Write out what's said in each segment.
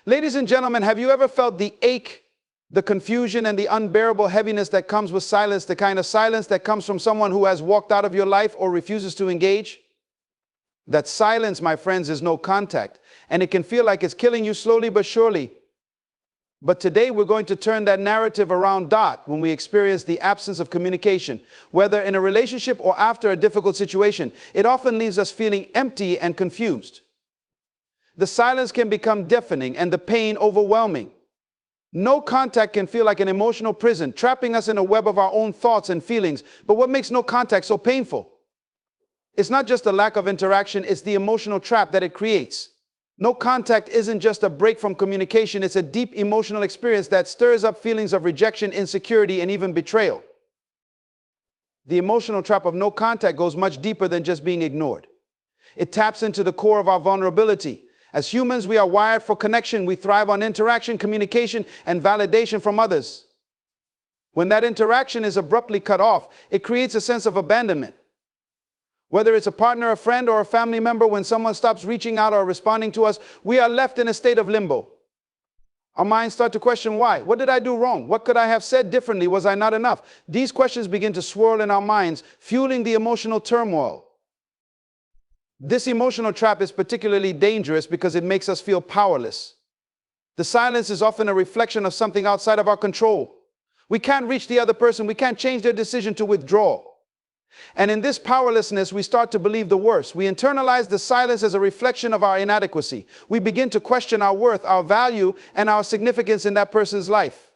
Ladies and gentlemen, have you ever felt the ache, the confusion, and the unbearable heaviness that comes with silence, the kind of silence that comes from someone who has walked out of your life or refuses to engage? That silence, my friends, is no contact, and it can feel like it's killing you slowly but surely. But today we're going to turn that narrative around when we experience the absence of communication, whether in a relationship or after a difficult situation. It often leaves us feeling empty and confused. The silence can become deafening and the pain overwhelming. No contact can feel like an emotional prison, trapping us in a web of our own thoughts and feelings. But what makes no contact so painful? It's not just a lack of interaction, it's the emotional trap that it creates. No contact isn't just a break from communication, it's a deep emotional experience that stirs up feelings of rejection, insecurity, and even betrayal. The emotional trap of no contact goes much deeper than just being ignored. It taps into the core of our vulnerability. As humans, we are wired for connection. We thrive on interaction, communication, and validation from others. When that interaction is abruptly cut off, it creates a sense of abandonment. Whether it's a partner, a friend, or a family member, when someone stops reaching out or responding to us, we are left in a state of limbo. Our minds start to question why. What did I do wrong? What could I have said differently? Was I not enough? These questions begin to swirl in our minds, fueling the emotional turmoil. This emotional trap is particularly dangerous because it makes us feel powerless. The silence is often a reflection of something outside of our control. We can't reach the other person. We can't change their decision to withdraw. And in this powerlessness, we start to believe the worst. We internalize the silence as a reflection of our inadequacy. We begin to question our worth, our value, and our significance in that person's life.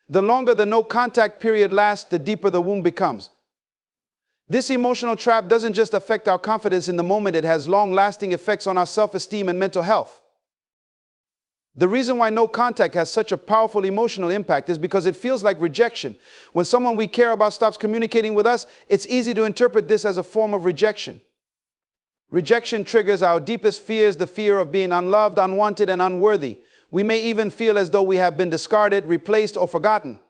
The longer the no contact period lasts, the deeper the wound becomes. This emotional trap doesn't just affect our confidence in the moment, it has long-lasting effects on our self-esteem and mental health. The reason why no contact has such a powerful emotional impact is because it feels like rejection. When someone we care about stops communicating with us, it's easy to interpret this as a form of rejection. Rejection triggers our deepest fears, the fear of being unloved, unwanted, and unworthy. We may even feel as though we have been discarded, replaced, or forgotten.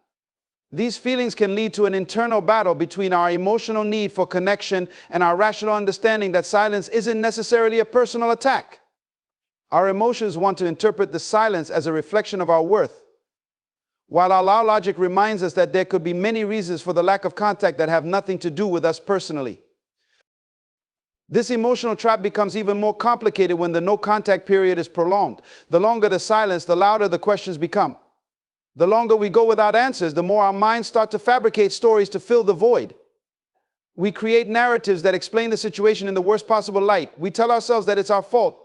These feelings can lead to an internal battle between our emotional need for connection and our rational understanding that silence isn't necessarily a personal attack. Our emotions want to interpret the silence as a reflection of our worth, while our logic reminds us that there could be many reasons for the lack of contact that have nothing to do with us personally. This emotional trap becomes even more complicated when the no contact period is prolonged. The longer the silence, the louder the questions become. The longer we go without answers, the more our minds start to fabricate stories to fill the void. We create narratives that explain the situation in the worst possible light. We tell ourselves that it's our fault,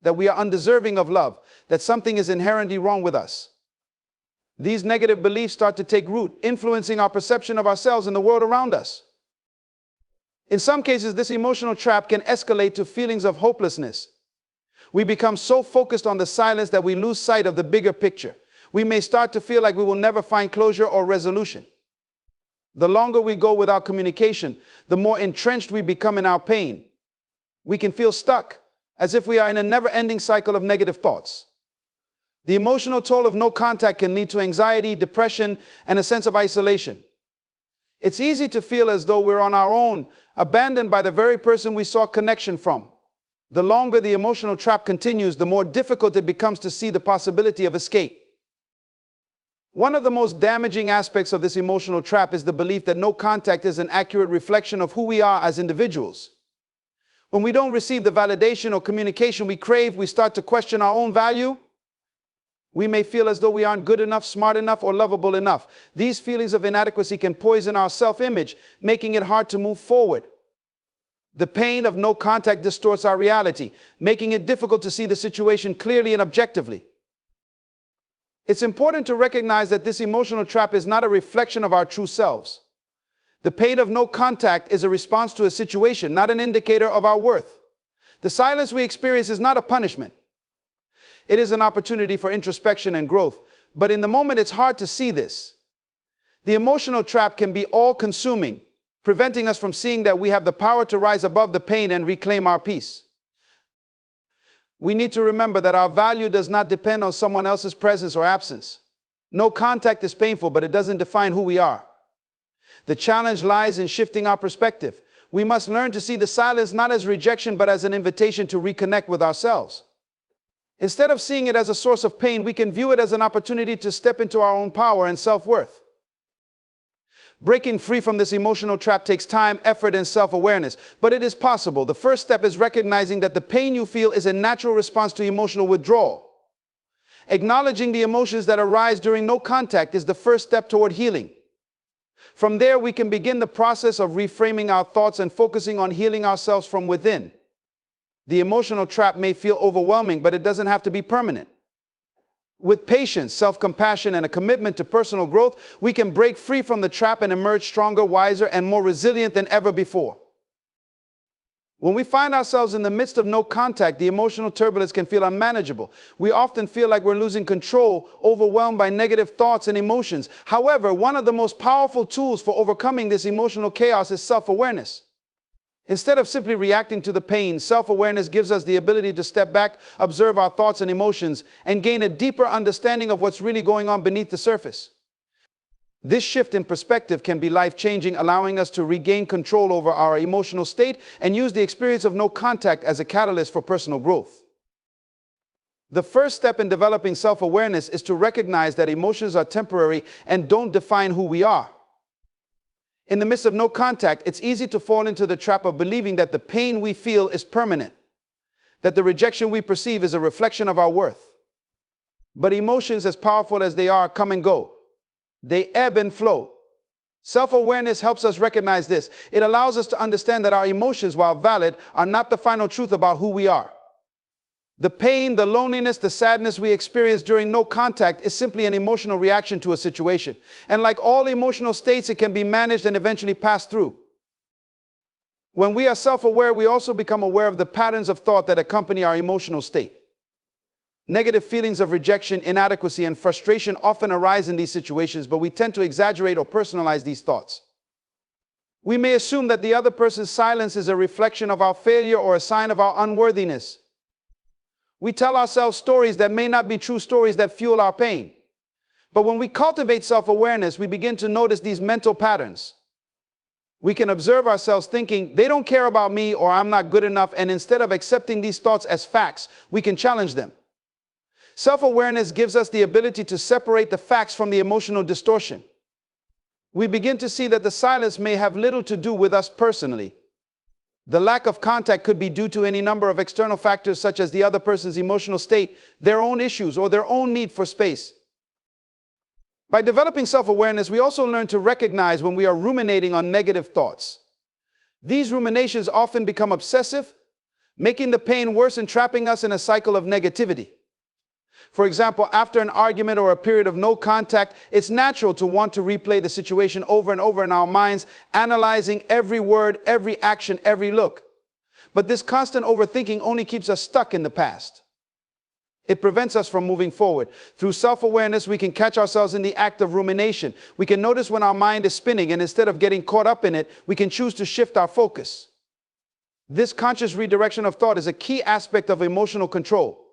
that we are undeserving of love, that something is inherently wrong with us. These negative beliefs start to take root, influencing our perception of ourselves and the world around us. In some cases, this emotional trap can escalate to feelings of hopelessness. We become so focused on the silence that we lose sight of the bigger picture. We may start to feel like we will never find closure or resolution. The longer we go without communication, the more entrenched we become in our pain. We can feel stuck, as if we are in a never-ending cycle of negative thoughts. The emotional toll of no contact can lead to anxiety, depression, and a sense of isolation. It's easy to feel as though we're on our own, abandoned by the very person we sought connection from. The longer the emotional trap continues, the more difficult it becomes to see the possibility of escape. One of the most damaging aspects of this emotional trap is the belief that no contact is an accurate reflection of who we are as individuals. When we don't receive the validation or communication we crave, we start to question our own value. We may feel as though we aren't good enough, smart enough, or lovable enough. These feelings of inadequacy can poison our self-image, making it hard to move forward. The pain of no contact distorts our reality, making it difficult to see the situation clearly and objectively. It's important to recognize that this emotional trap is not a reflection of our true selves. The pain of no contact is a response to a situation, not an indicator of our worth. The silence we experience is not a punishment. It is an opportunity for introspection and growth, but in the moment it's hard to see this. The emotional trap can be all-consuming, preventing us from seeing that we have the power to rise above the pain and reclaim our peace. We need to remember that our value does not depend on someone else's presence or absence. No contact is painful, but it doesn't define who we are. The challenge lies in shifting our perspective. We must learn to see the silence not as rejection, but as an invitation to reconnect with ourselves. Instead of seeing it as a source of pain, we can view it as an opportunity to step into our own power and self-worth. Breaking free from this emotional trap takes time, effort, and self-awareness, but it is possible. The first step is recognizing that the pain you feel is a natural response to emotional withdrawal. Acknowledging the emotions that arise during no contact is the first step toward healing. From there, we can begin the process of reframing our thoughts and focusing on healing ourselves from within. The emotional trap may feel overwhelming, but it doesn't have to be permanent. With patience, self-compassion, and a commitment to personal growth, we can break free from the trap and emerge stronger, wiser, and more resilient than ever before. When we find ourselves in the midst of no contact, the emotional turbulence can feel unmanageable. We often feel like we're losing control, overwhelmed by negative thoughts and emotions. However, one of the most powerful tools for overcoming this emotional chaos is self-awareness. Instead of simply reacting to the pain, self-awareness gives us the ability to step back, observe our thoughts and emotions, and gain a deeper understanding of what's really going on beneath the surface. This shift in perspective can be life-changing, allowing us to regain control over our emotional state and use the experience of no contact as a catalyst for personal growth. The first step in developing self-awareness is to recognize that emotions are temporary and don't define who we are. In the midst of no contact, it's easy to fall into the trap of believing that the pain we feel is permanent, that the rejection we perceive is a reflection of our worth. But emotions, as powerful as they are, come and go. They ebb and flow. Self-awareness helps us recognize this. It allows us to understand that our emotions, while valid, are not the final truth about who we are. The pain, the loneliness, the sadness we experience during no contact is simply an emotional reaction to a situation. And like all emotional states, it can be managed and eventually passed through. When we are self-aware, we also become aware of the patterns of thought that accompany our emotional state. Negative feelings of rejection, inadequacy, and frustration often arise in these situations, but we tend to exaggerate or personalize these thoughts. We may assume that the other person's silence is a reflection of our failure or a sign of our unworthiness. We tell ourselves stories that may not be true stories that fuel our pain. But when we cultivate self-awareness, we begin to notice these mental patterns. We can observe ourselves thinking, they don't care about me, or I'm not good enough, and instead of accepting these thoughts as facts, we can challenge them. Self-awareness gives us the ability to separate the facts from the emotional distortion. We begin to see that the silence may have little to do with us personally. The lack of contact could be due to any number of external factors such as the other person's emotional state, their own issues, or their own need for space. By developing self-awareness, we also learn to recognize when we are ruminating on negative thoughts. These ruminations often become obsessive, making the pain worse and trapping us in a cycle of negativity. For example, after an argument or a period of no contact, it's natural to want to replay the situation over and over in our minds, analyzing every word, every action, every look. But this constant overthinking only keeps us stuck in the past. It prevents us from moving forward. Through self-awareness, we can catch ourselves in the act of rumination. We can notice when our mind is spinning, and instead of getting caught up in it, we can choose to shift our focus. This conscious redirection of thought is a key aspect of emotional control.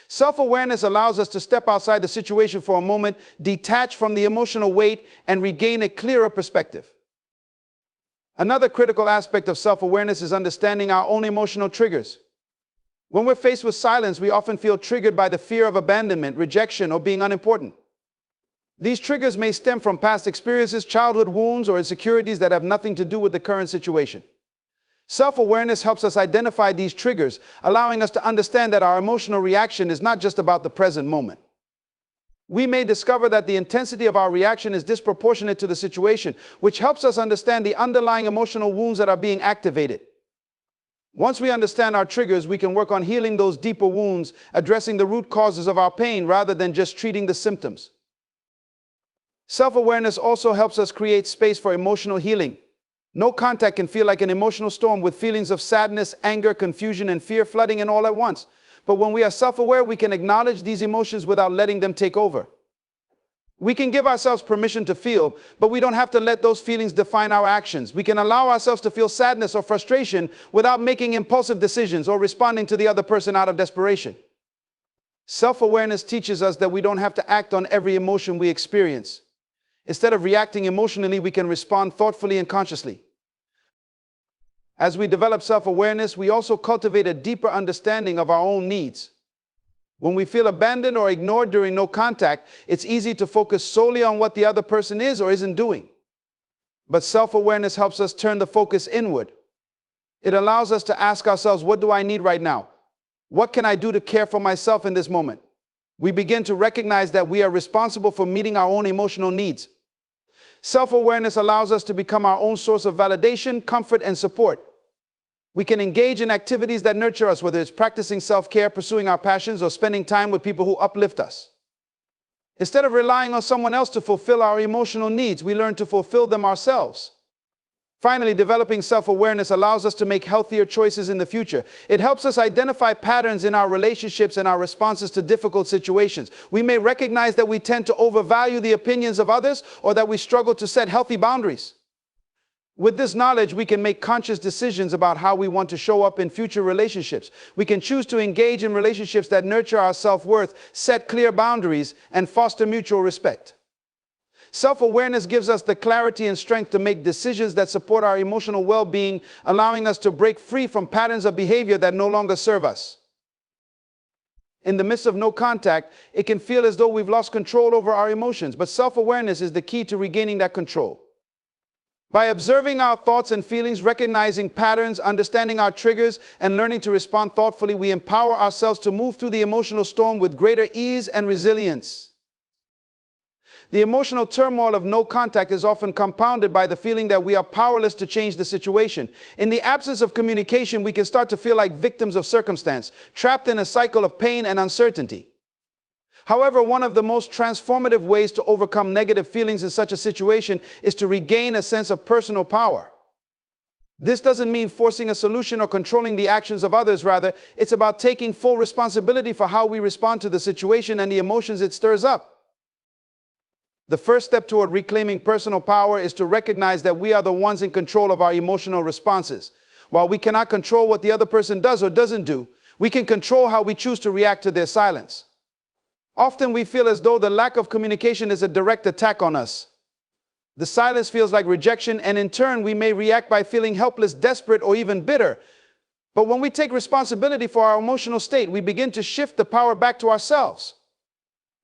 Self-awareness allows us to step outside the situation for a moment, detach from the emotional weight, and regain a clearer perspective. Another critical aspect of self-awareness is understanding our own emotional triggers. When we're faced with silence, we often feel triggered by the fear of abandonment, rejection, or being unimportant. These triggers may stem from past experiences, childhood wounds, or insecurities that have nothing to do with the current situation. Self-awareness helps us identify these triggers, allowing us to understand that our emotional reaction is not just about the present moment. We may discover that the intensity of our reaction is disproportionate to the situation, which helps us understand the underlying emotional wounds that are being activated. Once we understand our triggers, we can work on healing those deeper wounds, addressing the root causes of our pain rather than just treating the symptoms. Self-awareness also helps us create space for emotional healing. No contact can feel like an emotional storm with feelings of sadness, anger, confusion, and fear flooding in all at once. But when we are self-aware, we can acknowledge these emotions without letting them take over. We can give ourselves permission to feel, but we don't have to let those feelings define our actions. We can allow ourselves to feel sadness or frustration without making impulsive decisions or responding to the other person out of desperation. Self-awareness teaches us that we don't have to act on every emotion we experience. Instead of reacting emotionally, we can respond thoughtfully and consciously. As we develop self-awareness, we also cultivate a deeper understanding of our own needs. When we feel abandoned or ignored during no contact, it's easy to focus solely on what the other person is or isn't doing. But self-awareness helps us turn the focus inward. It allows us to ask ourselves, what do I need right now? What can I do to care for myself in this moment? We begin to recognize that we are responsible for meeting our own emotional needs. Self-awareness allows us to become our own source of validation, comfort, and support. We can engage in activities that nurture us, whether it's practicing self-care, pursuing our passions, or spending time with people who uplift us. Instead of relying on someone else to fulfill our emotional needs, we learn to fulfill them ourselves. Finally, developing self-awareness allows us to make healthier choices in the future. It helps us identify patterns in our relationships and our responses to difficult situations. We may recognize that we tend to overvalue the opinions of others, or that we struggle to set healthy boundaries. With this knowledge, we can make conscious decisions about how we want to show up in future relationships. We can choose to engage in relationships that nurture our self-worth, set clear boundaries, and foster mutual respect. Self-awareness gives us the clarity and strength to make decisions that support our emotional well-being, allowing us to break free from patterns of behavior that no longer serve us. In the midst of no contact, it can feel as though we've lost control over our emotions, but self-awareness is the key to regaining that control. By observing our thoughts and feelings, recognizing patterns, understanding our triggers, and learning to respond thoughtfully, we empower ourselves to move through the emotional storm with greater ease and resilience. The emotional turmoil of no contact is often compounded by the feeling that we are powerless to change the situation. In the absence of communication, we can start to feel like victims of circumstance, trapped in a cycle of pain and uncertainty. However, one of the most transformative ways to overcome negative feelings in such a situation is to regain a sense of personal power. This doesn't mean forcing a solution or controlling the actions of others. Rather, it's about taking full responsibility for how we respond to the situation and the emotions it stirs up. The first step toward reclaiming personal power is to recognize that we are the ones in control of our emotional responses. While we cannot control what the other person does or doesn't do, we can control how we choose to react to their silence. Often we feel as though the lack of communication is a direct attack on us. The silence feels like rejection, and in turn we may react by feeling helpless, desperate, or even bitter. But when we take responsibility for our emotional state, we begin to shift the power back to ourselves.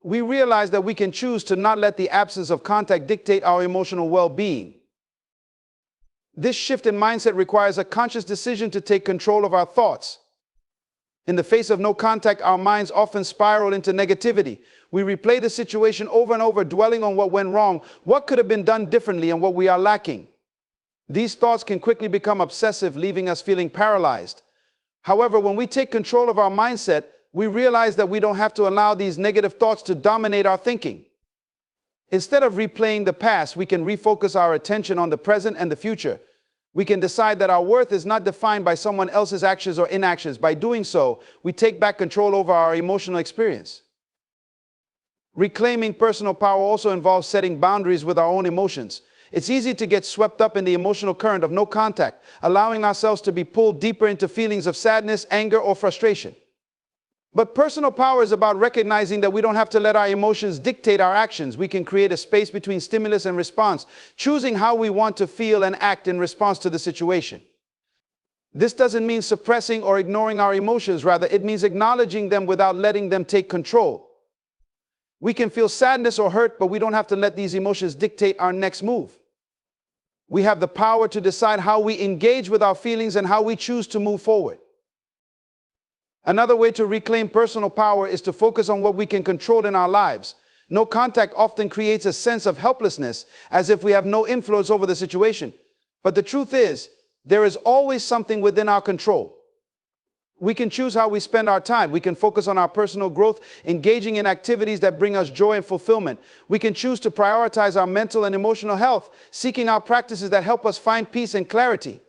We realize that we can choose to not let the absence of contact dictate our emotional well-being. This shift in mindset requires a conscious decision to take control of our thoughts. In the face of no contact, our minds often spiral into negativity. We replay the situation over and over, dwelling on what went wrong, what could have been done differently, and what we are lacking. These thoughts can quickly become obsessive, leaving us feeling paralyzed. However, when we take control of our mindset, we realize that we don't have to allow these negative thoughts to dominate our thinking. Instead of replaying the past, we can refocus our attention on the present and the future. We can decide that our worth is not defined by someone else's actions or inactions. By doing so, we take back control over our emotional experience. Reclaiming personal power also involves setting boundaries with our own emotions. It's easy to get swept up in the emotional current of no contact, allowing ourselves to be pulled deeper into feelings of sadness, anger, or frustration. But personal power is about recognizing that we don't have to let our emotions dictate our actions. We can create a space between stimulus and response, choosing how we want to feel and act in response to the situation. This doesn't mean suppressing or ignoring our emotions. Rather, it means acknowledging them without letting them take control. We can feel sadness or hurt, but we don't have to let these emotions dictate our next move. We have the power to decide how we engage with our feelings and how we choose to move forward. Another way to reclaim personal power is to focus on what we can control in our lives. No contact often creates a sense of helplessness, as if we have no influence over the situation. But the truth is, there is always something within our control. We can choose how we spend our time. We can focus on our personal growth, engaging in activities that bring us joy and fulfillment. We can choose to prioritize our mental and emotional health, seeking out practices that help us find peace and clarity.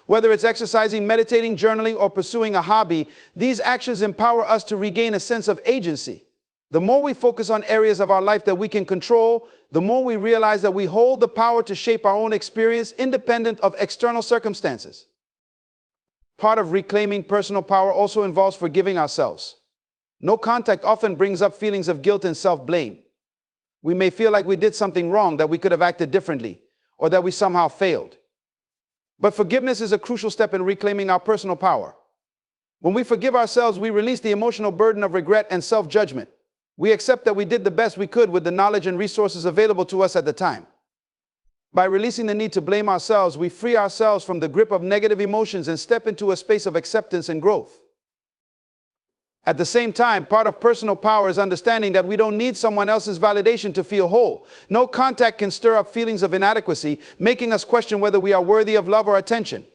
Whether it's exercising, meditating, journaling, or pursuing a hobby, these actions empower us to regain a sense of agency. The more we focus on areas of our life that we can control, the more we realize that we hold the power to shape our own experience independent of external circumstances. Part of reclaiming personal power also involves forgiving ourselves. No contact often brings up feelings of guilt and self-blame. We may feel like we did something wrong, that we could have acted differently, or that we somehow failed. But forgiveness is a crucial step in reclaiming our personal power. When we forgive ourselves, we release the emotional burden of regret and self-judgment. We accept that we did the best we could with the knowledge and resources available to us at the time. By releasing the need to blame ourselves, we free ourselves from the grip of negative emotions and step into a space of acceptance and growth. At the same time, part of personal power is understanding that we don't need someone else's validation to feel whole. No contact can stir up feelings of inadequacy, making us question whether we are worthy of love or attention.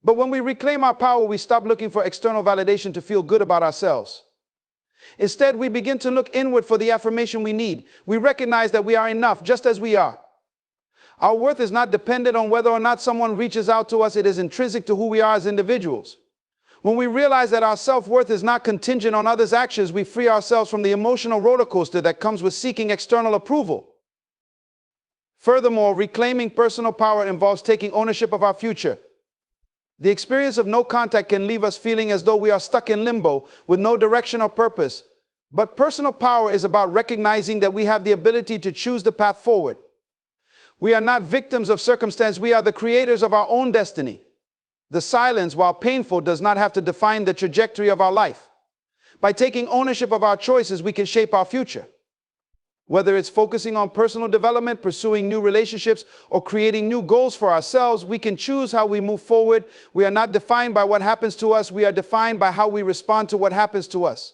But when we reclaim our power, we stop looking for external validation to feel good about ourselves. Instead, we begin to look inward for the affirmation we need. We recognize that we are enough just as we are. Our worth is not dependent on whether or not someone reaches out to us. It is intrinsic to who we are as individuals. When we realize that our self-worth is not contingent on others' actions, we free ourselves from the emotional roller coaster that comes with seeking external approval. Furthermore, reclaiming personal power involves taking ownership of our future. The experience of no contact can leave us feeling as though we are stuck in limbo with no direction or purpose. But personal power is about recognizing that we have the ability to choose the path forward. We are not victims of circumstance. We are the creators of our own destiny. The silence, while painful, does not have to define the trajectory of our life. By taking ownership of our choices, we can shape our future. Whether it's focusing on personal development, pursuing new relationships, or creating new goals for ourselves, we can choose how we move forward. We are not defined by what happens to us. We are defined by how we respond to what happens to us.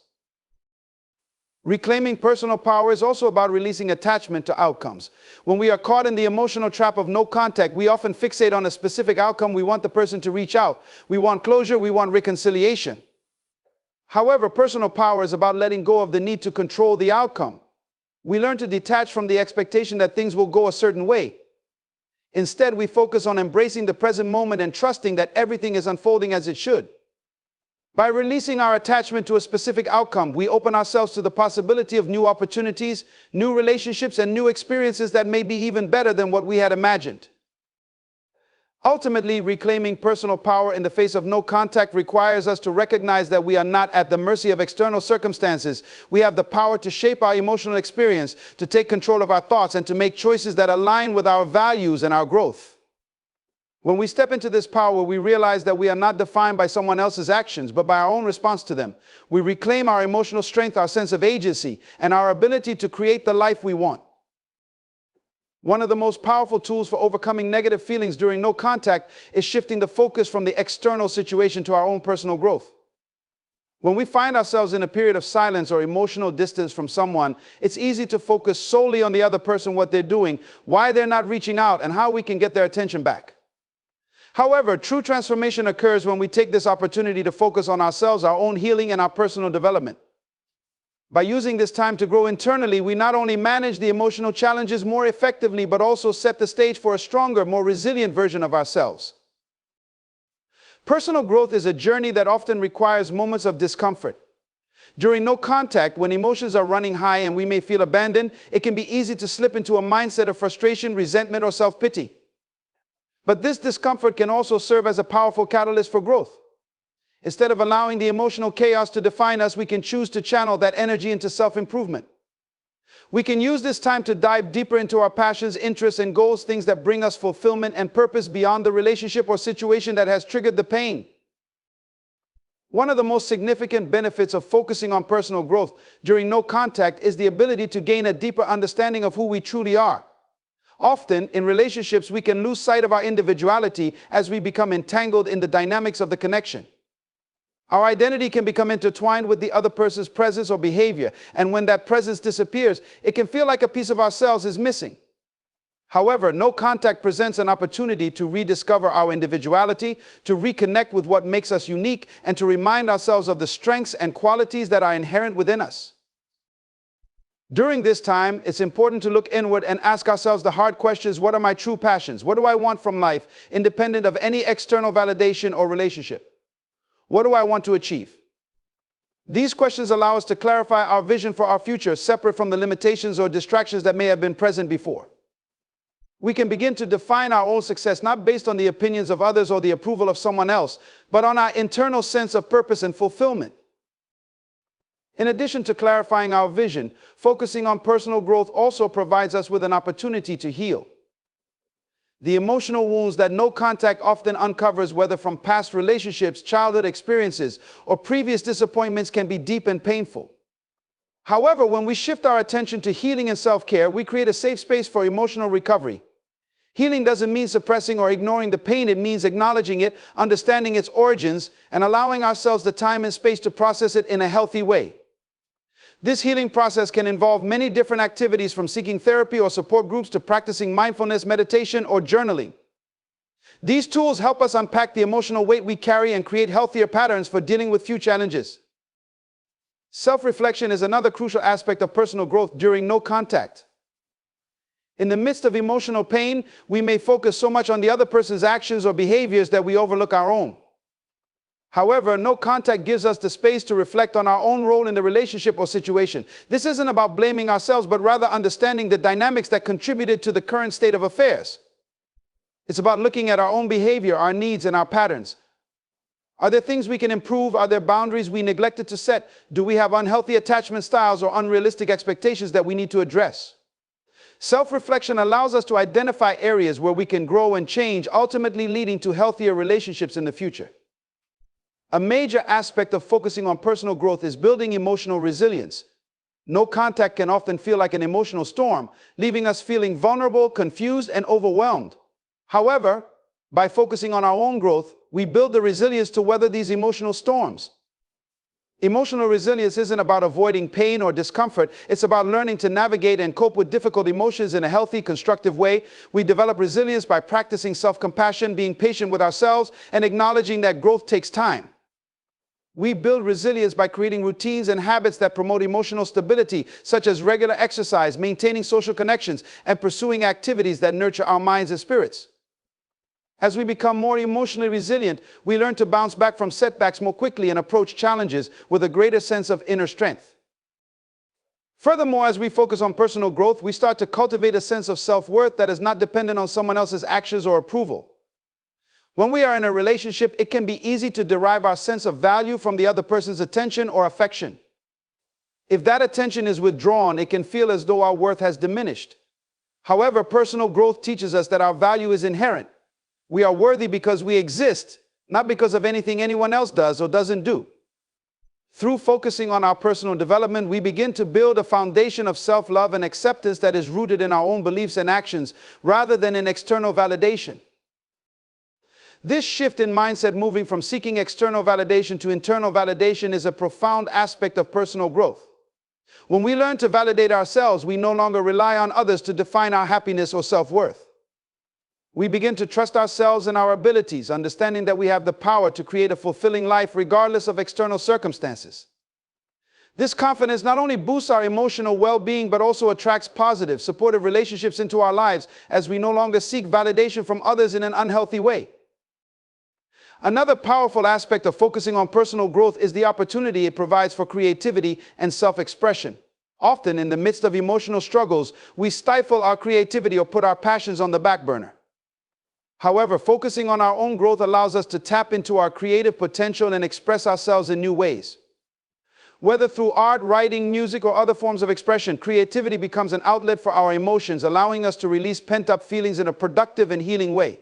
Reclaiming personal power is also about releasing attachment to outcomes. When we are caught in the emotional trap of no contact, we often fixate on a specific outcome. We want the person to reach out. We want closure. We want reconciliation. However, personal power is about letting go of the need to control the outcome. We learn to detach from the expectation that things will go a certain way. Instead, we focus on embracing the present moment and trusting that everything is unfolding as it should. By releasing our attachment to a specific outcome, we open ourselves to the possibility of new opportunities, new relationships, and new experiences that may be even better than what we had imagined. Ultimately, reclaiming personal power in the face of no contact requires us to recognize that we are not at the mercy of external circumstances. We have the power to shape our emotional experience, to take control of our thoughts, and to make choices that align with our values and our growth. When we step into this power, we realize that we are not defined by someone else's actions, but by our own response to them. We reclaim our emotional strength, our sense of agency, and our ability to create the life we want. One of the most powerful tools for overcoming negative feelings during no contact is shifting the focus from the external situation to our own personal growth. When we find ourselves in a period of silence or emotional distance from someone, it's easy to focus solely on the other person, what they're doing, why they're not reaching out, and how we can get their attention back. However, true transformation occurs when we take this opportunity to focus on ourselves, our own healing, and our personal development. By using this time to grow internally, we not only manage the emotional challenges more effectively, but also set the stage for a stronger, more resilient version of ourselves. Personal growth is a journey that often requires moments of discomfort. During no contact, when emotions are running high and we may feel abandoned, it can be easy to slip into a mindset of frustration, resentment, or self-pity. But this discomfort can also serve as a powerful catalyst for growth. Instead of allowing the emotional chaos to define us, we can choose to channel that energy into self-improvement. We can use this time to dive deeper into our passions, interests, and goals, things that bring us fulfillment and purpose beyond the relationship or situation that has triggered the pain. One of the most significant benefits of focusing on personal growth during no contact is the ability to gain a deeper understanding of who we truly are. Often, in relationships, we can lose sight of our individuality as we become entangled in the dynamics of the connection. Our identity can become intertwined with the other person's presence or behavior, and when that presence disappears, it can feel like a piece of ourselves is missing. However, no contact presents an opportunity to rediscover our individuality, to reconnect with what makes us unique, and to remind ourselves of the strengths and qualities that are inherent within us. During this time, it's important to look inward and ask ourselves the hard questions: what are my true passions? What do I want from life, independent of any external validation or relationship? What do I want to achieve? These questions allow us to clarify our vision for our future, separate from the limitations or distractions that may have been present before. We can begin to define our own success not based on the opinions of others or the approval of someone else, but on our internal sense of purpose and fulfillment. In addition to clarifying our vision, focusing on personal growth also provides us with an opportunity to heal. The emotional wounds that no contact often uncovers, whether from past relationships, childhood experiences, or previous disappointments, can be deep and painful. However, when we shift our attention to healing and self-care, we create a safe space for emotional recovery. Healing doesn't mean suppressing or ignoring the pain. It means acknowledging it, understanding its origins, and allowing ourselves the time and space to process it in a healthy way. This healing process can involve many different activities, from seeking therapy or support groups to practicing mindfulness, meditation, or journaling. These tools help us unpack the emotional weight we carry and create healthier patterns for dealing with few challenges. Self-reflection is another crucial aspect of personal growth during no contact. In the midst of emotional pain, we may focus so much on the other person's actions or behaviors that we overlook our own. However, no contact gives us the space to reflect on our own role in the relationship or situation. This isn't about blaming ourselves, but rather understanding the dynamics that contributed to the current state of affairs. It's about looking at our own behavior, our needs, and our patterns. Are there things we can improve? Are there boundaries we neglected to set? Do we have unhealthy attachment styles or unrealistic expectations that we need to address? Self-reflection allows us to identify areas where we can grow and change, ultimately leading to healthier relationships in the future. A major aspect of focusing on personal growth is building emotional resilience. No contact can often feel like an emotional storm, leaving us feeling vulnerable, confused, and overwhelmed. However, by focusing on our own growth, we build the resilience to weather these emotional storms. Emotional resilience isn't about avoiding pain or discomfort. It's about learning to navigate and cope with difficult emotions in a healthy, constructive way. We develop resilience by practicing self-compassion, being patient with ourselves, and acknowledging that growth takes time. We build resilience by creating routines and habits that promote emotional stability, such as regular exercise, maintaining social connections, and pursuing activities that nurture our minds and spirits. As we become more emotionally resilient, we learn to bounce back from setbacks more quickly and approach challenges with a greater sense of inner strength. Furthermore, as we focus on personal growth, we start to cultivate a sense of self-worth that is not dependent on someone else's actions or approval. When we are in a relationship, it can be easy to derive our sense of value from the other person's attention or affection. If that attention is withdrawn, it can feel as though our worth has diminished. However, personal growth teaches us that our value is inherent. We are worthy because we exist, not because of anything anyone else does or doesn't do. Through focusing on our personal development, we begin to build a foundation of self-love and acceptance that is rooted in our own beliefs and actions, rather than in external validation. This shift in mindset, moving from seeking external validation to internal validation, is a profound aspect of personal growth. When we learn to validate ourselves, we no longer rely on others to define our happiness or self-worth. We begin to trust ourselves and our abilities, understanding that we have the power to create a fulfilling life regardless of external circumstances. This confidence not only boosts our emotional well-being, but also attracts positive, supportive relationships into our lives, as we no longer seek validation from others in an unhealthy way. Another powerful aspect of focusing on personal growth is the opportunity it provides for creativity and self-expression. Often, in the midst of emotional struggles, we stifle our creativity or put our passions on the back burner. However, focusing on our own growth allows us to tap into our creative potential and express ourselves in new ways. Whether through art, writing, music, or other forms of expression, creativity becomes an outlet for our emotions, allowing us to release pent-up feelings in a productive and healing way.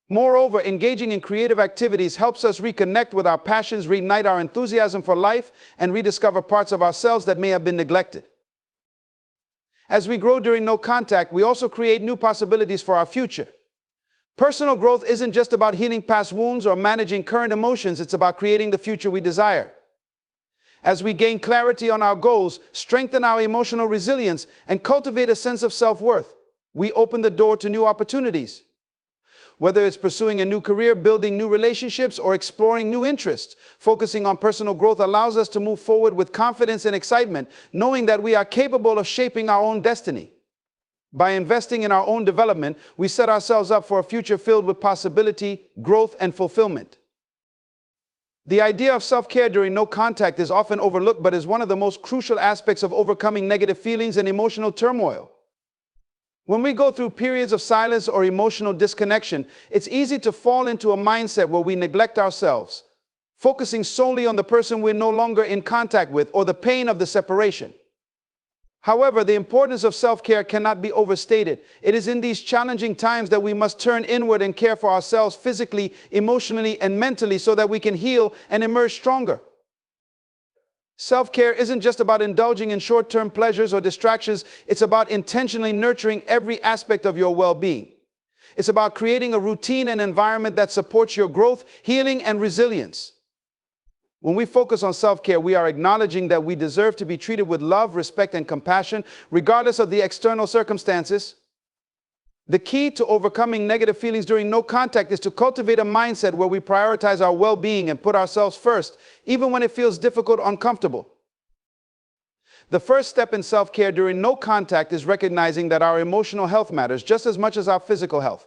Moreover, engaging in creative activities helps us reconnect with our passions, reignite our enthusiasm for life, and rediscover parts of ourselves that may have been neglected. As we grow during no contact, we also create new possibilities for our future. Personal growth isn't just about healing past wounds or managing current emotions. It's about creating the future we desire. As we gain clarity on our goals, strengthen our emotional resilience, and cultivate a sense of self-worth, we open the door to new opportunities. Whether it's pursuing a new career, building new relationships, or exploring new interests, focusing on personal growth allows us to move forward with confidence and excitement, knowing that we are capable of shaping our own destiny. By investing in our own development, we set ourselves up for a future filled with possibility, growth, and fulfillment. The idea of self-care during no contact is often overlooked, but is one of the most crucial aspects of overcoming negative feelings and emotional turmoil. When we go through periods of silence or emotional disconnection, it's easy to fall into a mindset where we neglect ourselves, focusing solely on the person we're no longer in contact with or the pain of the separation. However, the importance of self-care cannot be overstated. It is in these challenging times that we must turn inward and care for ourselves physically, emotionally, and mentally so that we can heal and emerge stronger. Self-care isn't just about indulging in short-term pleasures or distractions. It's about intentionally nurturing every aspect of your well-being. It's about creating a routine and environment that supports your growth, healing, and resilience. When we focus on self-care, we are acknowledging that we deserve to be treated with love, respect, and compassion, regardless of the external circumstances. The key to overcoming negative feelings during no contact is to cultivate a mindset where we prioritize our well-being and put ourselves first, even when it feels difficult or uncomfortable. The first step in self-care during no contact is recognizing that our emotional health matters just as much as our physical health.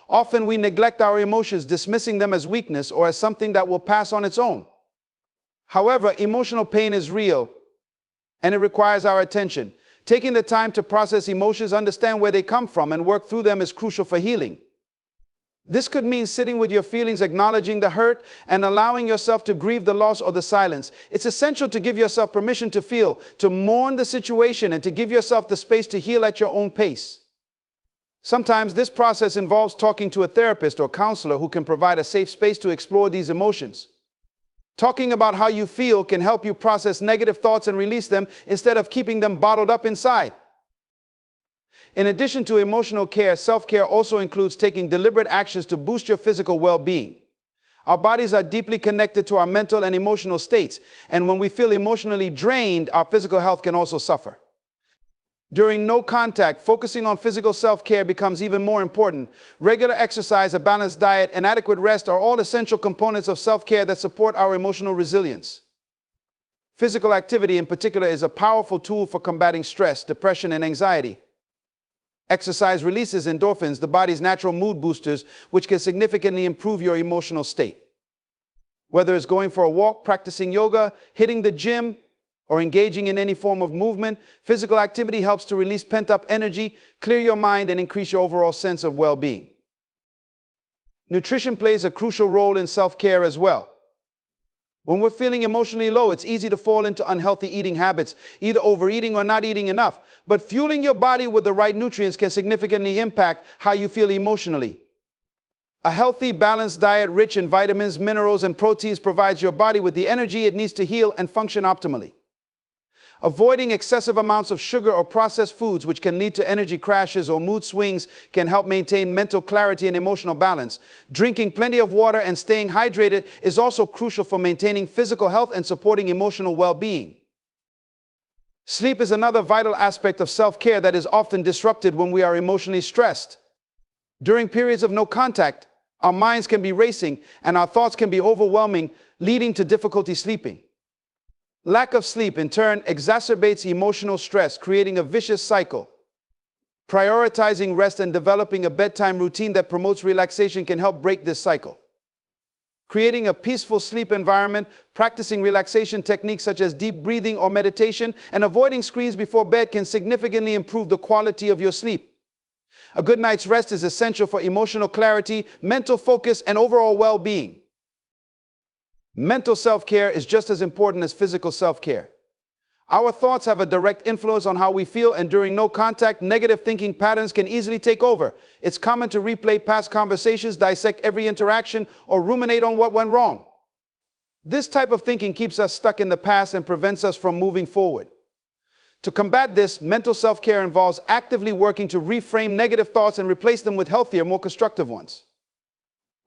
Often we neglect our emotions, dismissing them as weakness or as something that will pass on its own. However, emotional pain is real, and it requires our attention. Taking the time to process emotions, understand where they come from, and work through them is crucial for healing. This could mean sitting with your feelings, acknowledging the hurt, and allowing yourself to grieve the loss or the silence. It's essential to give yourself permission to feel, to mourn the situation, and to give yourself the space to heal at your own pace. Sometimes this process involves talking to a therapist or counselor who can provide a safe space to explore these emotions. Talking about how you feel can help you process negative thoughts and release them instead of keeping them bottled up inside. In addition to emotional care, self-care also includes taking deliberate actions to boost your physical well-being. Our bodies are deeply connected to our mental and emotional states, and when we feel emotionally drained, our physical health can also suffer. During no contact, focusing on physical self-care becomes even more important. Regular exercise, a balanced diet, and adequate rest are all essential components of self-care that support our emotional resilience. Physical activity in particular is a powerful tool for combating stress, depression, and anxiety. Exercise releases endorphins, the body's natural mood boosters, which can significantly improve your emotional state. Whether it's going for a walk, practicing yoga, hitting the gym, or engaging in any form of movement, physical activity helps to release pent-up energy, clear your mind, and increase your overall sense of well-being. Nutrition plays a crucial role in self-care as well. When we're feeling emotionally low, it's easy to fall into unhealthy eating habits, either overeating or not eating enough. But fueling your body with the right nutrients can significantly impact how you feel emotionally. A healthy, balanced diet rich in vitamins, minerals, and proteins provides your body with the energy it needs to heal and function optimally. Avoiding excessive amounts of sugar or processed foods, which can lead to energy crashes or mood swings, can help maintain mental clarity and emotional balance. Drinking plenty of water and staying hydrated is also crucial for maintaining physical health and supporting emotional well-being. Sleep is another vital aspect of self-care that is often disrupted when we are emotionally stressed. During periods of no contact, our minds can be racing and our thoughts can be overwhelming, leading to difficulty sleeping. Lack of sleep, in turn, exacerbates emotional stress, creating a vicious cycle. Prioritizing rest and developing a bedtime routine that promotes relaxation can help break this cycle. Creating a peaceful sleep environment, practicing relaxation techniques such as deep breathing or meditation, and avoiding screens before bed can significantly improve the quality of your sleep. A good night's rest is essential for emotional clarity, mental focus, and overall well-being. Mental self-care is just as important as physical self-care. Our thoughts have a direct influence on how we feel, and during no contact, negative thinking patterns can easily take over. It's common to replay past conversations, dissect every interaction, or ruminate on what went wrong. This type of thinking keeps us stuck in the past and prevents us from moving forward. To combat this, mental self-care involves actively working to reframe negative thoughts and replace them with healthier, more constructive ones.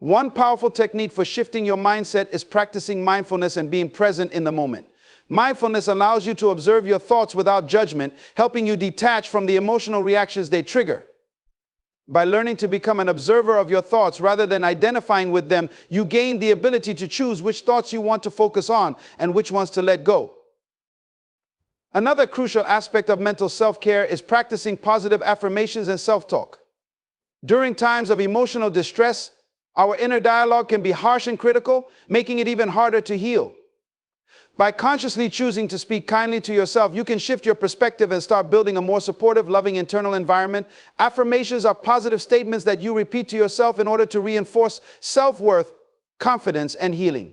One powerful technique for shifting your mindset is practicing mindfulness and being present in the moment. Mindfulness allows you to observe your thoughts without judgment, helping you detach from the emotional reactions they trigger. By learning to become an observer of your thoughts rather than identifying with them, you gain the ability to choose which thoughts you want to focus on and which ones to let go. Another crucial aspect of mental self-care is practicing positive affirmations and self-talk. During times of emotional distress, our inner dialogue can be harsh and critical, making it even harder to heal. By consciously choosing to speak kindly to yourself, you can shift your perspective and start building a more supportive, loving internal environment. Affirmations are positive statements that you repeat to yourself in order to reinforce self-worth, confidence, and healing.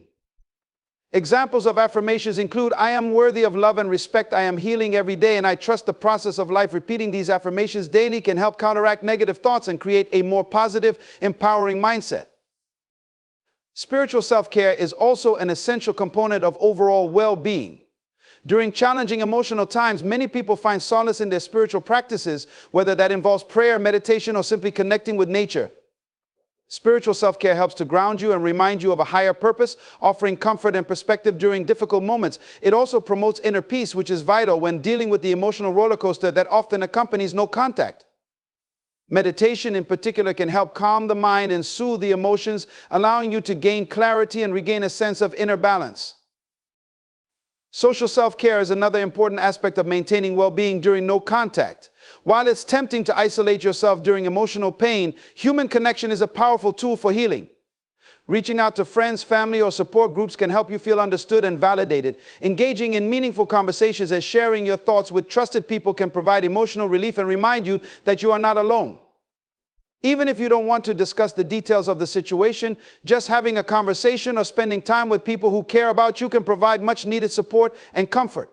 Examples of affirmations include, I am worthy of love and respect, I am healing every day, and I trust the process of life. Repeating these affirmations daily can help counteract negative thoughts and create a more positive, empowering mindset. Spiritual self-care is also an essential component of overall well-being. During challenging emotional times, many people find solace in their spiritual practices, whether that involves prayer, meditation, or simply connecting with nature. Spiritual self-care helps to ground you and remind you of a higher purpose, offering comfort and perspective during difficult moments. It also promotes inner peace, which is vital when dealing with the emotional roller coaster that often accompanies no contact. Meditation in particular can help calm the mind and soothe the emotions, allowing you to gain clarity and regain a sense of inner balance. Social self-care is another important aspect of maintaining well-being during no contact. While it's tempting to isolate yourself during emotional pain, human connection is a powerful tool for healing. Reaching out to friends, family, or support groups can help you feel understood and validated. Engaging in meaningful conversations and sharing your thoughts with trusted people can provide emotional relief and remind you that you are not alone. Even if you don't want to discuss the details of the situation, just having a conversation or spending time with people who care about you can provide much-needed support and comfort.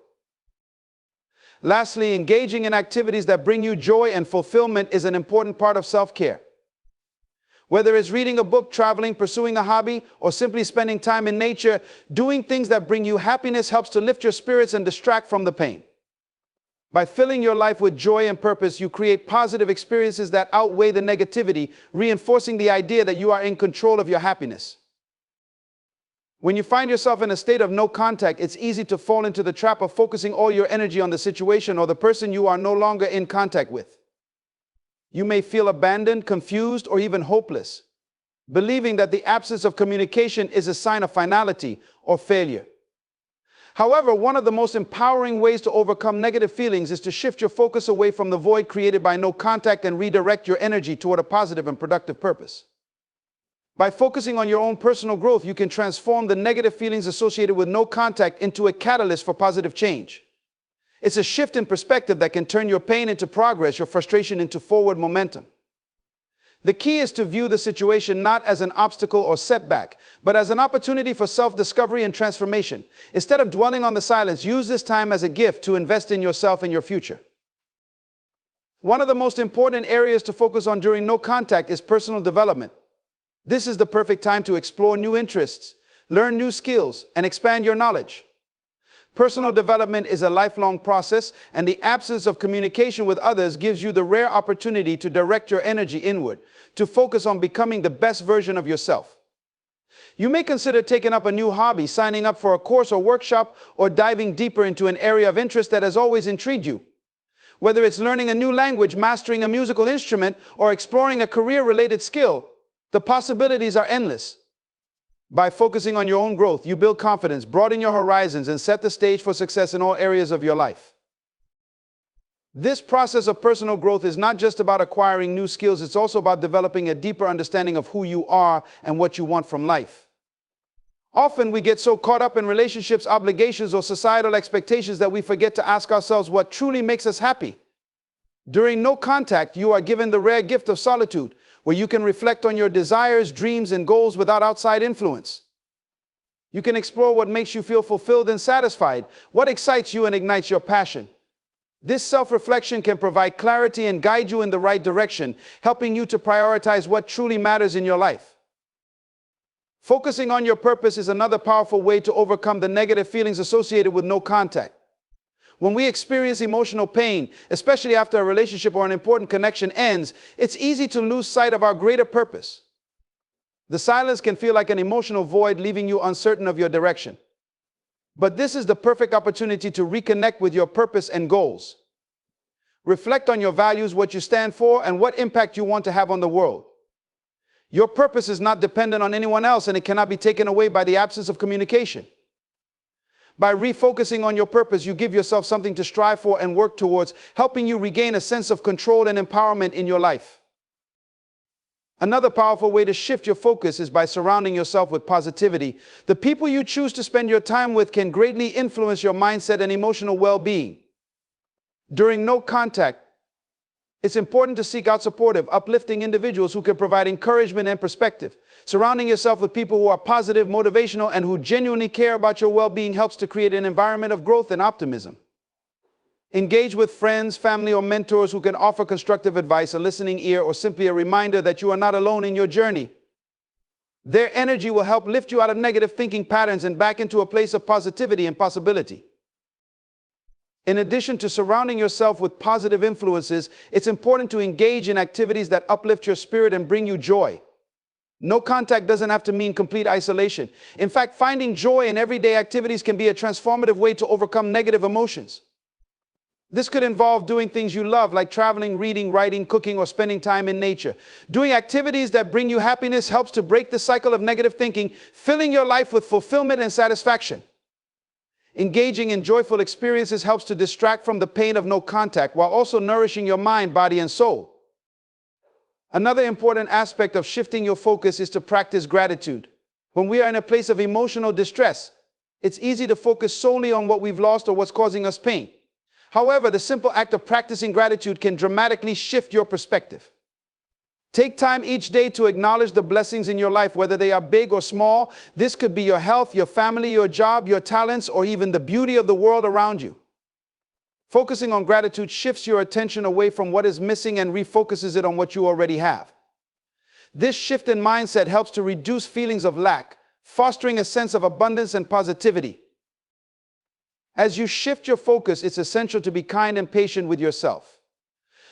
Lastly, engaging in activities that bring you joy and fulfillment is an important part of self-care. Whether it's reading a book, traveling, pursuing a hobby, or simply spending time in nature, doing things that bring you happiness helps to lift your spirits and distract from the pain. By filling your life with joy and purpose, you create positive experiences that outweigh the negativity, reinforcing the idea that you are in control of your happiness. When you find yourself in a state of no contact, it's easy to fall into the trap of focusing all your energy on the situation or the person you are no longer in contact with. You may feel abandoned, confused, or even hopeless, believing that the absence of communication is a sign of finality or failure. However, one of the most empowering ways to overcome negative feelings is to shift your focus away from the void created by no contact and redirect your energy toward a positive and productive purpose. By focusing on your own personal growth, you can transform the negative feelings associated with no contact into a catalyst for positive change. It's a shift in perspective that can turn your pain into progress, your frustration into forward momentum. The key is to view the situation not as an obstacle or setback, but as an opportunity for self-discovery and transformation. Instead of dwelling on the silence, use this time as a gift to invest in yourself and your future. One of the most important areas to focus on during no contact is personal development. This is the perfect time to explore new interests, learn new skills, and expand your knowledge. Personal development is a lifelong process, and the absence of communication with others gives you the rare opportunity to direct your energy inward, to focus on becoming the best version of yourself. You may consider taking up a new hobby, signing up for a course or workshop, or diving deeper into an area of interest that has always intrigued you. Whether it's learning a new language, mastering a musical instrument, or exploring a career-related skill, the possibilities are endless. By focusing on your own growth, you build confidence, broaden your horizons, and set the stage for success in all areas of your life. This process of personal growth is not just about acquiring new skills, it's also about developing a deeper understanding of who you are and what you want from life. Often we get so caught up in relationships, obligations, or societal expectations that we forget to ask ourselves what truly makes us happy. During no contact, you are given the rare gift of solitude, where you can reflect on your desires, dreams, and goals without outside influence. You can explore what makes you feel fulfilled and satisfied, what excites you and ignites your passion. This self-reflection can provide clarity and guide you in the right direction, helping you to prioritize what truly matters in your life. Focusing on your purpose is another powerful way to overcome the negative feelings associated with no contact. When we experience emotional pain, especially after a relationship or an important connection ends, it's easy to lose sight of our greater purpose. The silence can feel like an emotional void, leaving you uncertain of your direction. But this is the perfect opportunity to reconnect with your purpose and goals. Reflect on your values, what you stand for, and what impact you want to have on the world. Your purpose is not dependent on anyone else, and it cannot be taken away by the absence of communication. By refocusing on your purpose, you give yourself something to strive for and work towards, helping you regain a sense of control and empowerment in your life. Another powerful way to shift your focus is by surrounding yourself with positivity. The people you choose to spend your time with can greatly influence your mindset and emotional well-being. During no contact, It's important to seek out supportive, uplifting individuals who can provide encouragement and perspective. Surrounding yourself with people who are positive, motivational, and who genuinely care about your well-being helps to create an environment of growth and optimism. Engage with friends, family, or mentors who can offer constructive advice, a listening ear, or simply a reminder that you are not alone in your journey. Their energy will help lift you out of negative thinking patterns and back into a place of positivity and possibility. In addition to surrounding yourself with positive influences, it's important to engage in activities that uplift your spirit and bring you joy. No contact doesn't have to mean complete isolation. In fact, finding joy in everyday activities can be a transformative way to overcome negative emotions. This could involve doing things you love, like traveling, reading, writing, cooking, or spending time in nature. Doing activities that bring you happiness helps to break the cycle of negative thinking, filling your life with fulfillment and satisfaction. Engaging in joyful experiences helps to distract from the pain of no contact while also nourishing your mind, body, and soul. Another important aspect of shifting your focus is to practice gratitude. When we are in a place of emotional distress, it's easy to focus solely on what we've lost or what's causing us pain. However, the simple act of practicing gratitude can dramatically shift your perspective. Take time each day to acknowledge the blessings in your life, whether they are big or small. This could be your health, your family, your job, your talents, or even the beauty of the world around you. Focusing on gratitude shifts your attention away from what is missing and refocuses it on what you already have. This shift in mindset helps to reduce feelings of lack, fostering a sense of abundance and positivity. As you shift your focus, it's essential to be kind and patient with yourself.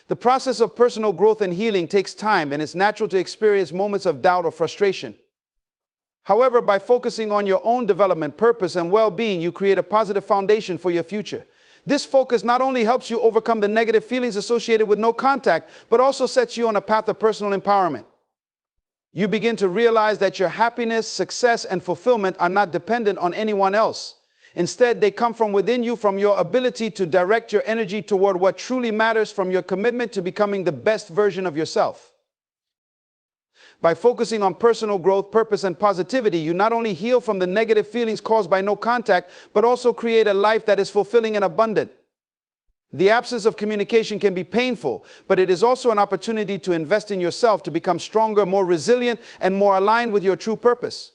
The process of personal growth and healing takes time, and it's natural to experience moments of doubt or frustration. However, by focusing on your own development, purpose, and well-being, you create a positive foundation for your future. This focus not only helps you overcome the negative feelings associated with no contact, but also sets you on a path of personal empowerment. You begin to realize that your happiness, success, and fulfillment are not dependent on anyone else. Instead, they come from within you, from your ability to direct your energy toward what truly matters, from your commitment to becoming the best version of yourself. By focusing on personal growth, purpose, and positivity, you not only heal from the negative feelings caused by no contact, but also create a life that is fulfilling and abundant. The absence of communication can be painful, but it is also an opportunity to invest in yourself to become stronger, more resilient, and more aligned with your true purpose.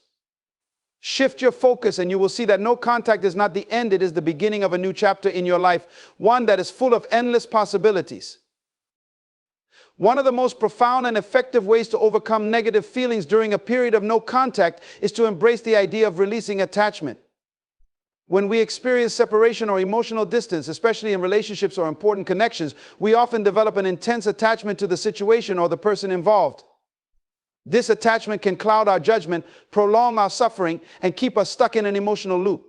Shift your focus and you will see that no contact is not the end, it is the beginning of a new chapter in your life, one that is full of endless possibilities. One of the most profound and effective ways to overcome negative feelings during a period of no contact is to embrace the idea of releasing attachment. When we experience separation or emotional distance, especially in relationships or important connections, we often develop an intense attachment to the situation or the person involved. This attachment can cloud our judgment, prolong our suffering, and keep us stuck in an emotional loop.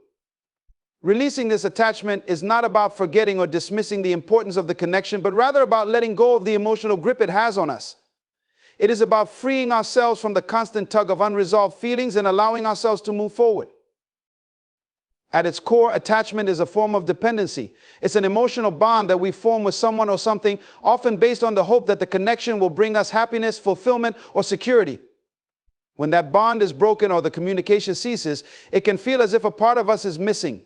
Releasing this attachment is not about forgetting or dismissing the importance of the connection, but rather about letting go of the emotional grip it has on us. It is about freeing ourselves from the constant tug of unresolved feelings and allowing ourselves to move forward. At its core, attachment is a form of dependency. It's an emotional bond that we form with someone or something, often based on the hope that the connection will bring us happiness, fulfillment, or security. When that bond is broken or the communication ceases, it can feel as if a part of us is missing.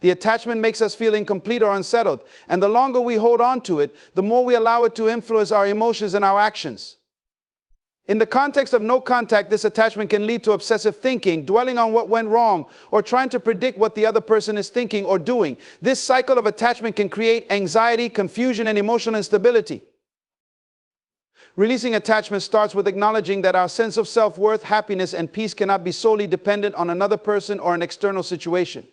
The attachment makes us feel incomplete or unsettled, and the longer we hold on to it, the more we allow it to influence our emotions and our actions. In the context of no contact, this attachment can lead to obsessive thinking, dwelling on what went wrong, or trying to predict what the other person is thinking or doing. This cycle of attachment can create anxiety, confusion, and emotional instability. Releasing attachment starts with acknowledging that our sense of self-worth, happiness, and peace cannot be solely dependent on another person or an external situation.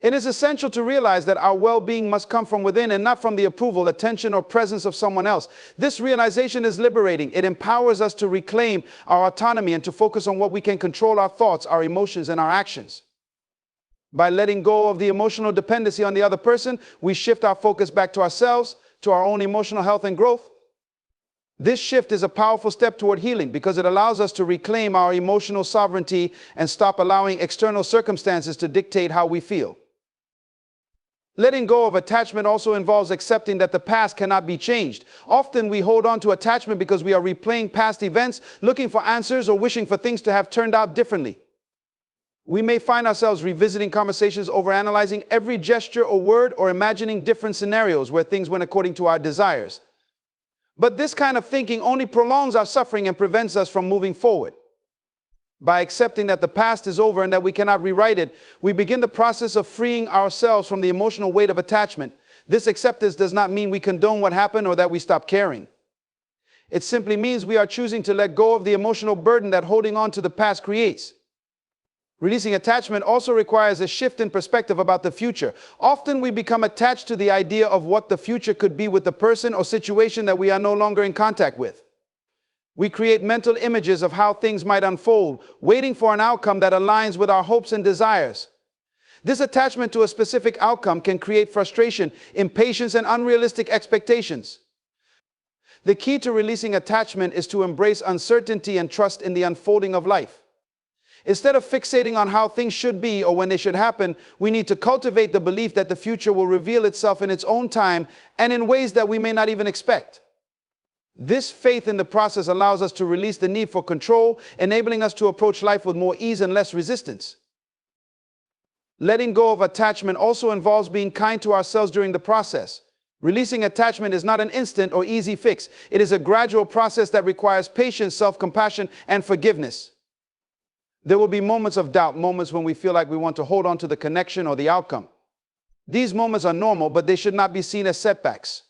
It is essential to realize that our well-being must come from within and not from the approval, attention, or presence of someone else. This realization is liberating. It empowers us to reclaim our autonomy and to focus on what we can control: our thoughts, our emotions, and our actions. By letting go of the emotional dependency on the other person, we shift our focus back to ourselves, to our own emotional health and growth. This shift is a powerful step toward healing because it allows us to reclaim our emotional sovereignty and stop allowing external circumstances to dictate how we feel. Letting go of attachment also involves accepting that the past cannot be changed. Often we hold on to attachment because we are replaying past events, looking for answers, or wishing for things to have turned out differently. We may find ourselves revisiting conversations, overanalyzing every gesture or word, or imagining different scenarios where things went according to our desires. But this kind of thinking only prolongs our suffering and prevents us from moving forward. By accepting that the past is over and that we cannot rewrite it, we begin the process of freeing ourselves from the emotional weight of attachment. This acceptance does not mean we condone what happened or that we stop caring. It simply means we are choosing to let go of the emotional burden that holding on to the past creates. Releasing attachment also requires a shift in perspective about the future. Often we become attached to the idea of what the future could be with the person or situation that we are no longer in contact with. We create mental images of how things might unfold, waiting for an outcome that aligns with our hopes and desires. This attachment to a specific outcome can create frustration, impatience, and unrealistic expectations. The key to releasing attachment is to embrace uncertainty and trust in the unfolding of life. Instead of fixating on how things should be or when they should happen, we need to cultivate the belief that the future will reveal itself in its own time and in ways that we may not even expect. This faith in the process allows us to release the need for control, enabling us to approach life with more ease and less resistance. Letting go of attachment also involves being kind to ourselves during the process. Releasing attachment is not an instant or easy fix. It is a gradual process that requires patience, self-compassion, and forgiveness. There will be moments of doubt, moments when we feel like we want to hold on to the connection or the outcome. These moments are normal, but they should not be seen as setbacks.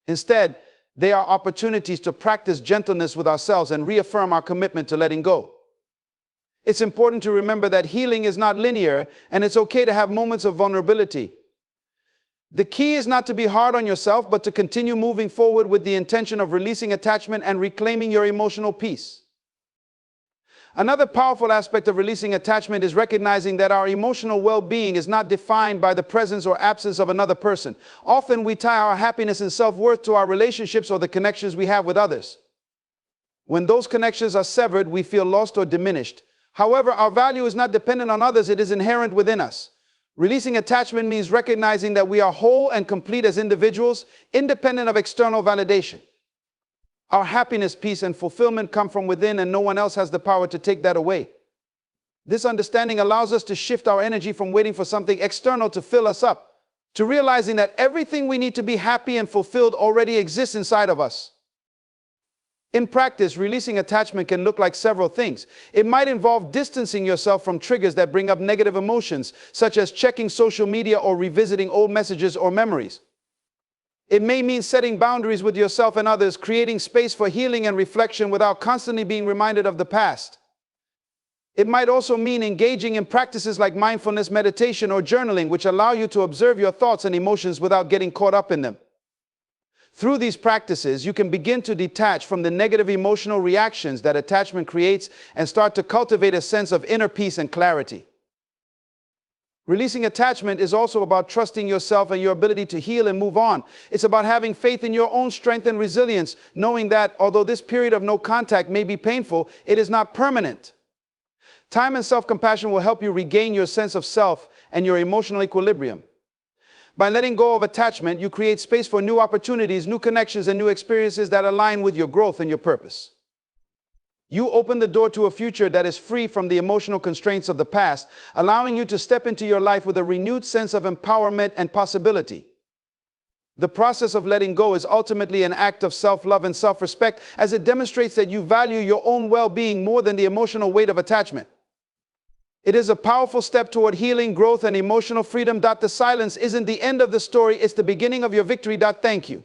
Instead, they are opportunities to practice gentleness with ourselves and reaffirm our commitment to letting go. It's important to remember that healing is not linear, and it's okay to have moments of vulnerability. The key is not to be hard on yourself, but to continue moving forward with the intention of releasing attachment and reclaiming your emotional peace. Another powerful aspect of releasing attachment is recognizing that our emotional well-being is not defined by the presence or absence of another person. Often we tie our happiness and self-worth to our relationships or the connections we have with others. When those connections are severed, we feel lost or diminished. However, our value is not dependent on others, it is inherent within us. Releasing attachment means recognizing that we are whole and complete as individuals, independent of external validation. Our happiness, peace, and fulfillment come from within, and no one else has the power to take that away. This understanding allows us to shift our energy from waiting for something external to fill us up, to realizing that everything we need to be happy and fulfilled already exists inside of us. In practice, releasing attachment can look like several things. It might involve distancing yourself from triggers that bring up negative emotions, such as checking social media or revisiting old messages or memories. It may mean setting boundaries with yourself and others, creating space for healing and reflection without constantly being reminded of the past. It might also mean engaging in practices like mindfulness, meditation, or journaling, which allow you to observe your thoughts and emotions without getting caught up in them. Through these practices, you can begin to detach from the negative emotional reactions that attachment creates and start to cultivate a sense of inner peace and clarity. Releasing attachment is also about trusting yourself and your ability to heal and move on. It's about having faith in your own strength and resilience, knowing that although this period of no contact may be painful, it is not permanent. Time and self-compassion will help you regain your sense of self and your emotional equilibrium. By letting go of attachment, you create space for new opportunities, new connections, and new experiences that align with your growth and your purpose. You open the door to a future that is free from the emotional constraints of the past, allowing you to step into your life with a renewed sense of empowerment and possibility. The process of letting go is ultimately an act of self-love and self-respect, as it demonstrates that you value your own well-being more than the emotional weight of attachment. It is a powerful step toward healing, growth, and emotional freedom. The silence isn't the end of the story, it's the beginning of your victory. Thank you.